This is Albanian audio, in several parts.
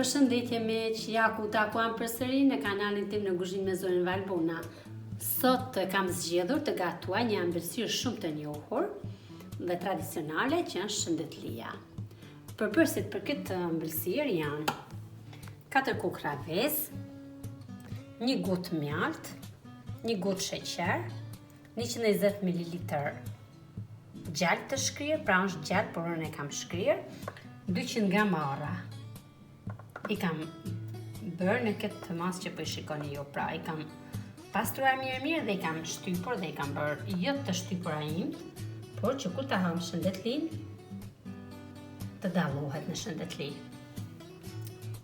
Përshëndetje miq, ja ku takuam përsëri në kanalin tim në Kuzhinë me Zonën Valbona. Sot kam zgjedhur të gatuaj një ëmbëlsirë shumë të njohur dhe tradicionale që është shëndetlia. Përbërësit për këtë ëmbëlsirë janë 4 kukra vezë, 1 gotë mjalt, 1 gotë sheqer, 120 ml gjallë të shkrirë, pra është gjallë, por unë e kam shkrirë, 200 gram arra. I kam bërë në këtë masë që po i shikoni ju, pra i kam pastruar mirë dhe i kam shtypur dhe i kam bërë jo të shtypur a im, por që kur ta ham shëndetlin, të dallohet në shëndetli.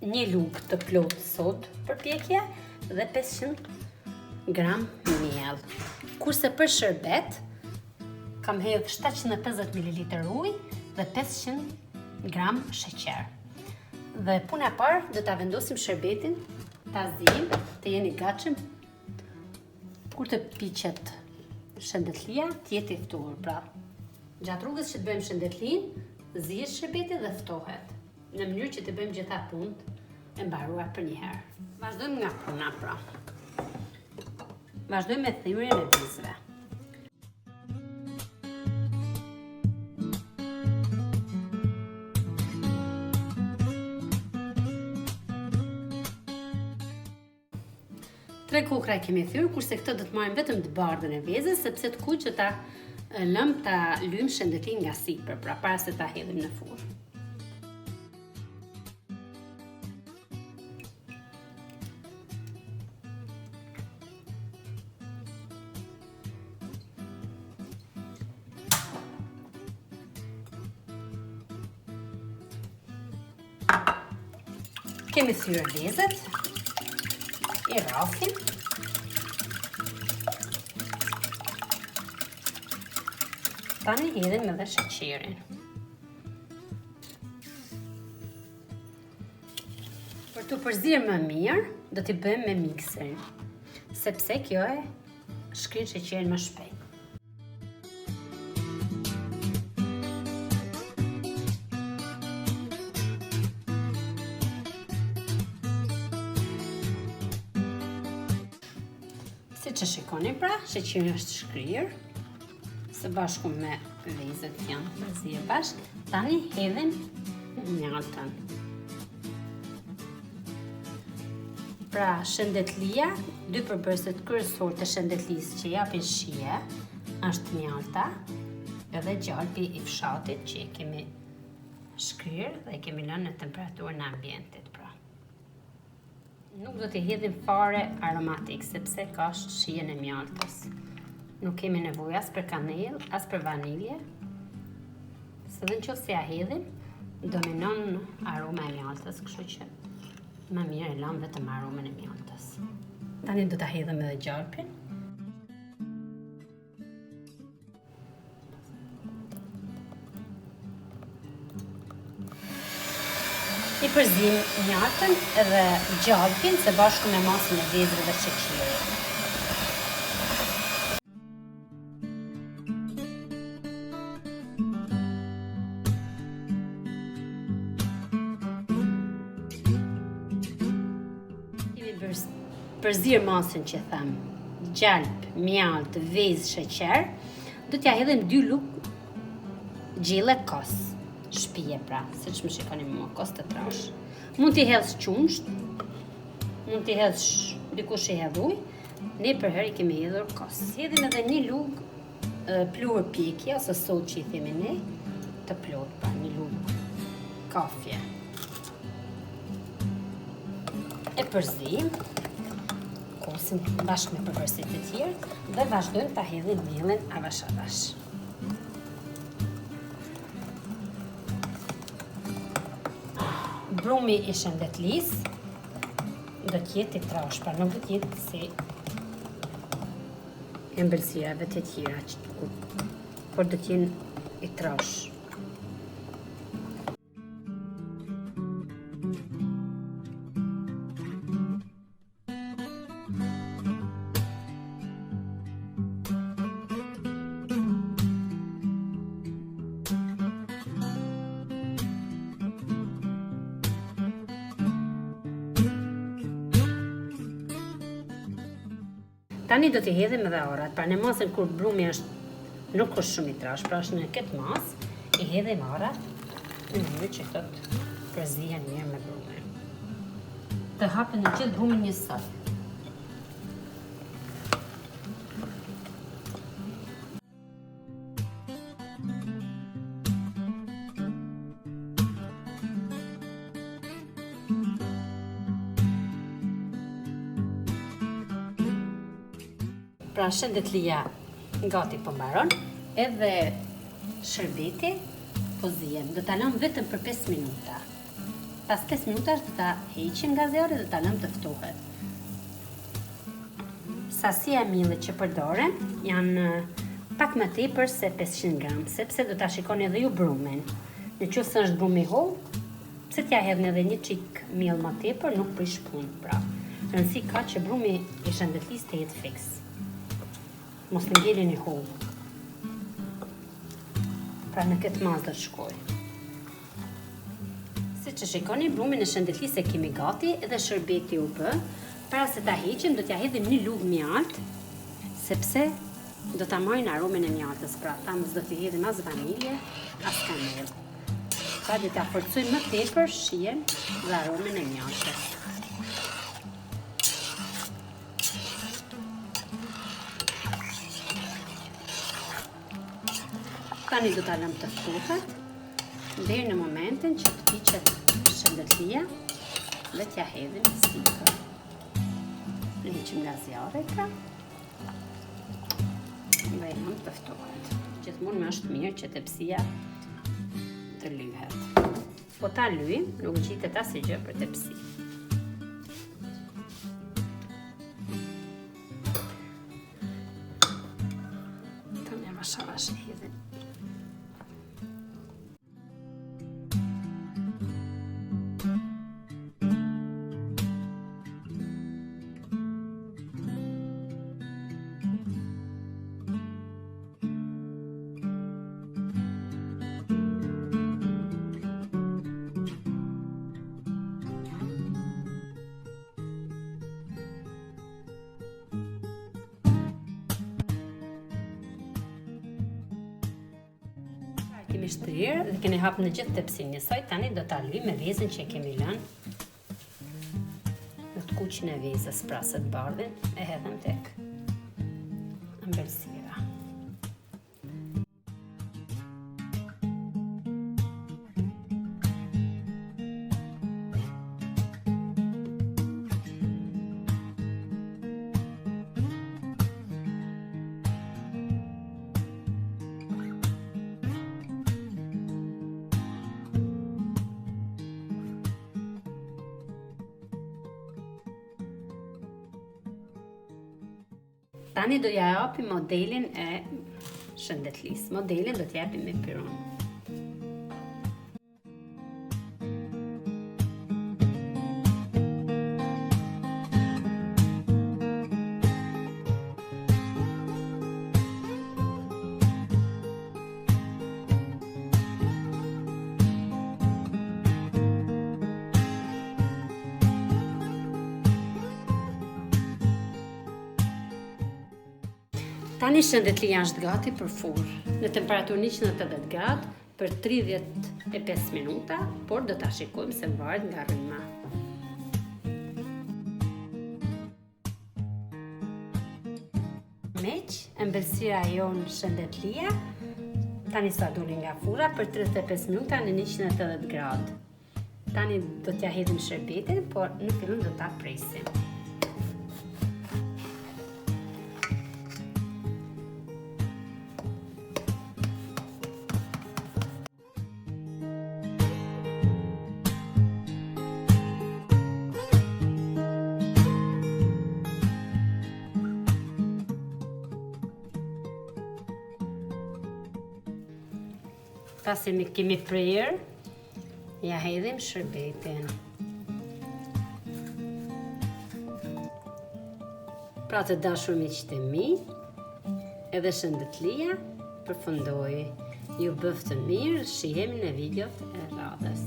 1 lugë të plotë sodë për pjekje dhe 500 gram miell. Kurse për shërbet, kam hedhë 750 ml ujë dhe 500 gram sheqer. Dhe puna parë, do ta vendosim shërbetin, ta zim, të jeni gatshëm. Kur të piqet shëndetlia, të jetë i ftohur. Pra, gjatë rrugës që të bëjmë shëndetlin, zihet shërbeti dhe ftohet. Në mënyrë që të bëjmë gjitha punët e mbaruar për një herë. Vazhdojmë nga puna, pra. Vazhdojmë me thirrjen e vezëve. Tre kukra e kemi thyrë, kurse këtë do të marrim vetëm të bardhën e vezës, sepse të kuq që ta lëm ta lym shëndetlin nga sipër, pra para se ta hedhim në furrë. Kemi thyrë vezët. I rrafim. Tani hedhim edhe sheqerin. Për të përzirë më mirë, do t'i bëjmë me mikserin, sepse kjo e shkrin sheqerin më shpejt. Si që shikoni pra, sheqeri është shkrirë, së bashku me vezët janë përzirë bashkë, tani hedhim mjaltën. Pra, shëndetlia, 2 përbërësit kryesor të shëndetlisë që japin shije, është mjalta, edhe gjalpi i fshatit që e kemi shkrirë dhe kemi lënë në temperaturën e ambientit pra. Nuk do t'i hedhim fare aromatik, sepse ka shijen e mjaltës. Nuk kemi nevojë as për kanellë, as për vanilje. Se dhe nëse ja hedhim, dominon aroma e mjaltës, kështu që më mirë e lëm vetëm aromën e mjaltës. Tani do ta hedhim edhe gjalpin. I përzim mjaltën edhe gjalpin së bashku me masën e vezëve dhe sheqerit. Kemi përzir masën që them, gjalp, mjalt, vezë, sheqer, do t'ja hedhim 2 lugë gjelle kos. Shpije pra, se që më shikoni mua, kos të trash. Mund t'i hedhësh qumsht, mund t'i hedhësh dikush i hedh ujë, ne për herë i kemi hedhur kos. Hedhim edhe 1 lugë pluhur pjekje, ose sodë që i themi ne, të plotë pra, 1 lugë kafje. E përzim, kosim bashkë me përbërësit e tjerë, dhe vazhdojmë ta hedhim miellin avash avash. Brumi i shëndetlisë do t'jetë i trash, pra nuk do t'jetë si ëmbëlsirave të tjera, por do t'jenë i trash. Tani do t'i hedhim edhe arrat, pra në masën kur brumi nuk është shumë i trash, pra është në këtë masë, i hedhim arrat në mënyrë që këto të përzihen mirë me brumin. Të hapën në gjithë brumin njësoj. Pra shëndetlia gati po mbaron, edhe shërbeti po zihem. Do ta lëm vetëm për 5 minuta. Pas 5 minutash do ta heqim nga zjarri dhe ta lëm të ftohet. Sasia e millit që përdorem janë pak më tepër se 500 gram, sepse do ta shikoni edhe ju brumin. Nëse është brumi i holl, pse t'ja hedhni edhe një çik miell më tepër, nuk prish punë, pra. Rëndësi ka që brumi i shëndetlisë të jetë fiks. Mos të ngelin i holl. Pra në këtë masë do të shkoj. Si që shikoni, brumin e shëndetlisë e kemi gati edhe shërbeti u bë. Para se ta heqim, do t'ja hedhim një lugë mjalt, sepse do ta marrin aromen e mjaltës. Pra, thamë do t'i hedhim as vanilje, as kanellë. Pra, do t'a forcojmë më tepër shijen dhe aromen e mjaltës. Tani do ta lëm të ftohet deri në momentin që të piqet shëndetlia dhe t'ja hedhim sipër. Liqim nga zjarri pra. Dhe lëm të ftohet. Gjithmonë më është mirë që tepsia të lyhet. Po ta lyjim, nuk gjitet asnjë gjë për tepsi. Tani avash e hedhim. Kemi shtrirë dhe kemi hapë në gjithë tepsin njësoj, tani do ta lyjmë me vezën që e kemi lënë. Në të kuqin e vezës pra së të bardhin e hedhëm tek ëmbëlsira. Tani do ja japim modelin e shëndetlisë. Modelin do t'japim me piron. Tani shëndetlia është gati për furrë në temperaturë 180 gradë për 35 minuta, por do ta shikojmë se varet nga rryma. Meq, ëmbëlsira jon shëndetlia tani sa doli nga furra për 35 minuta në 180 gradë. Tani do t'ja hedhim shërbetin, por në fillim do ta presim. Pasi kemi prerë, ja hedhim shërbetin. Pra të dashur miqtë e mi, edhe shëndetlia përfundoi. Ju bëftë mirë, shihemi në videot e radhës.